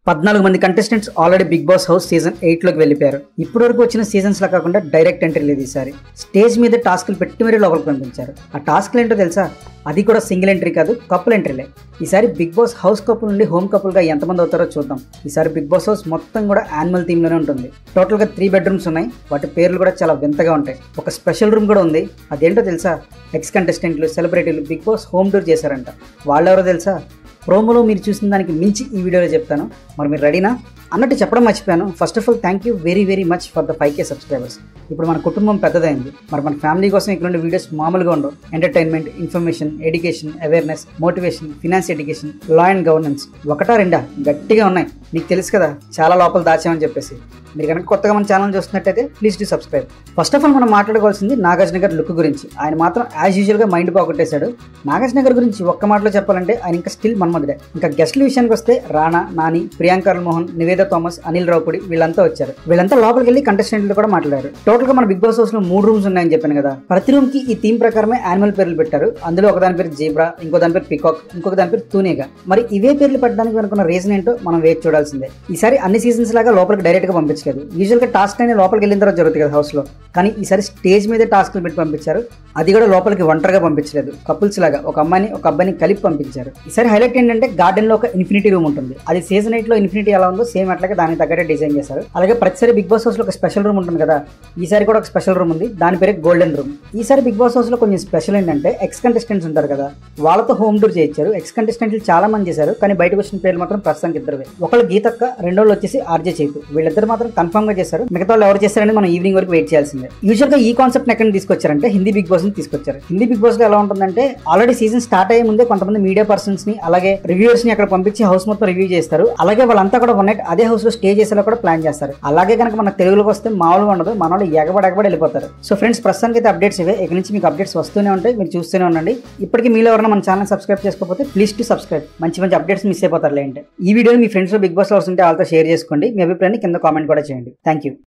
14 మంది contestants already Bigg Boss house season 8 లోకి వెళ్ళిపోయారు. ఇప్పటి వరకు వచ్చిన సీజన్స్ లా కాకుండా డైరెక్ట్ ఎంట్రీ లేదు. ఈసారి స్టేజ్ మీద టాస్క్లు పెట్టి మరీ లోపలికి పంపించారు. ఆ టాస్క్లు ఏంటో తెలుసా? అది కూడా సింగిల్ ఎంట్రీ కాదు, కపుల్ ఎంట్రీలే. ఈసారి బిగ్ బాస్ హౌస్ కపుల్ నుండి హోమ్ కపుల్ గా ఎంతమంది అవుతారో చూద్దాం. ఈసారి బిగ్ బాస్ హౌస్ మొత్తం కూడా యానిమల్ థీమ్ లోనే ఉంటుంది. టోటల్ గా 3 బెడ్రూమ్స్ ఉన్నాయి. వాటి పేర్లు కూడా చాలా వింతగా ఉంటాయి. ఒక స్పెషల్ రూమ్ కూడా ఉంది. అదేంటో తెలుసా? ఎక్స్ కంటెస్టెంట్లు, సెలబ్రిటీలు బిగ్ బాస్ హోమ్ టూర్ చేశారంట. వాళ్ళెవరో తెలుసా? ప్రోమోలో మీరు చూసిన దానికి మించి ఈ వీడియోలో చెప్తాను. మరి మీరు రెడీనా? అన్నట్టు చెప్పడం మర్చిపోయాను. First of all thank you very much for the 5K subscribers. ఇప్పుడు మన కుటుంబం పెద్దదైంది. మరి మన ఫ్యామిలీ కోసం ఇక్కడ వీడియోస్ మామూలుగా ఉండవు. Entertainment, information, education, awareness, motivation, finance education, law and governance, ఒకటా రెండా గట్టిగా ఉన్నాయి. మీకు తెలుసు కదా చాలా లోపల దాచామని చెప్పేసి. మీరు కనుక కొత్తగా మన ఛానల్ చూస్తున్నట్టయితే please do subscribe. First of all మనం మాట్లాడుకోవాల్సింది నాగార్జున గారి లుక్ గురించి. ఆయన మాత్రం యాజ్ యూజువల్గా మైండ్ పోగొట్టేశాడు. నాగార్జున గారి గురించి ఒక్క మాటలో చెప్పాలంటే ఆయన ఇంకా స్టిల్ మన్మధుడే. ఇంకా గెస్ట్ల విషయానికి వస్తే రానా, నాని, ప్రియాంక మోహన్, నివేదా థామస్, అనిల్ రావుపూడి వీళ్ళంతా వచ్చారు. వీళ్ళంతా లోపలికి వెళ్ళి కంటెస్టెంట్లు కూడా మాట్లాడారు. టోటల్ గా మన బిగ్ బాస్ హౌస్ లో 3 రూమ్స్ ఉన్నాయని చెప్పాను కదా. ప్రతి రూమ్ కి ఈ థీమ్ ప్రకారమే యానిమల్ పేర్లు పెట్టారు. అందులో ఒక దాని పేరు జీబ్రా, ఇంకో దాని పేరు పికాక్, ఇంకొక దాని పేరు తూనేగా. మరి ఇవే పేర్లు పెట్టడానికి వెనుకున్న రీజన్ ఏంటో మనం వేచి చూడాల్సిందే. ఈసారి అన్ని సీజన్స్ లాగా లోపలికి డైరెక్ట్ గా పంపించలేదు. యూజువల్ గా టాస్క్ అయినా లోపలికి వెళ్ళిన తర్వాత జరుగుతుంది కదా హౌస్ లో. కానీ ఈసారి స్టేజ్ మీద టాస్క్లు పెట్టి పంపించారు. అది కూడా లోపలికి ఒంటరిగా పంపించలేదు. కపుల్స్ లాగా ఒక అమ్మాయిని ఒక అబ్బాయిని కలిపి పంపించారు. ఈసారి హైలైట్ ఏంటంటే గార్డెన్ లో ఒక ఇన్ఫినిటీ రూమ్ ఉంటుంది. అది సీజన్ 8 లో ఇన్ఫినిటీ ఎలా ఉందో సేమ్ అట్లాగే దానికి తగ్గట్టే డిజైన్ చేశారు. అలాగే ప్రతిసారి బిగ్ బాస్ హౌస్ లో ఒక స్పెషల్ రూమ్ ఉంటుంది కదా. ఈసారి కూడా ఒక స్పెషల్ రూమ్ ఉంది. దాని పేరు గోల్డెన్ రూమ్. ఈసారి బిగ్ బాస్ హౌస్ లో కొంచెం స్పెషల్ ఏంటంటే ఎక్స్ కంటెస్టెంట్స్ ఉంటారు కదా, వాళ్ళతో హోమ్ టూర్ చేయించారు. ఎక్స్ కంటెస్టెంట్లు చాలా మంది చేశారు. కానీ బయటకు వచ్చిన పేర్లు మాత్రం ప్రస్తుతానికి ఇద్దరు. ఒకళ్ళు గీతక్క, రెండోళ్ళు వచ్చేసి ఆర్జే చైతు. వీళ్ళిద్దరు మాత్రం కన్ఫర్మ్ గా చేశారు. మిగతా వాళ్ళు ఎవరు చేశారని మనం ఈవినింగ్ వరకు వెయిట్ చేయాల్సిందే. యూజువల్ గా ఈ కాన్సెప్ట్ ఎక్కడ తీసుకొచ్చారంటే హిందీ బిగ్ బాస్ ని తీసుకొచ్చారు. హిందీ బిగ్ బాస్ లో ఎలా ఉంటుందంటే ఆల్రెడీ సీజన్ స్టార్ట్ అయ్యే ముందే కొంతమంది మీడియా పర్సన్స్ ని అలాగే రివ్యూవర్స్ ని అక్కడ పంపించి హౌస్ మొత్తం రివ్యూ చేస్తారు. అలాగే వాళ్ళంతా కూడా వన్ నైట్ అదే హౌస్ లో స్టే చేసేలా కూడా ప్లాన్ చేస్తారు. అలాగే కనుక మన తెలుగులోకి వస్తే మామూలుగా ఉండదు. మన వాళ్ళు ఎగబడి వెళ్ళిపోతారు. సో ఫ్రెండ్స్, ప్రస్తుతానికి అయితే అప్డేట్స్ ఇవే. ఇక్కడ నుంచి మీకు అప్డేట్స్ వస్తూనే ఉంటాయి. మీరు చూస్తూనే ఉండండి. ఇప్పటికీ మీలో ఎవరైనా మన ఛానల్ సబ్స్క్రైబ్ చేసుకోకపోతే ప్లీజ్ టు సబ్స్క్రైబ్. మంచి అప్డేట్స్ మిస్ అయిపోతారు లేంటే. ఈ వీడియోని మీ ఫ్రెండ్స్ లో బిగ్ బాస్ లో ఉంటే వాళ్ళతో షేర్ చేసుకోండి. మీ అభిప్రాయాన్ని కింద కామెంట్ కూడా చేయండి. Thank you.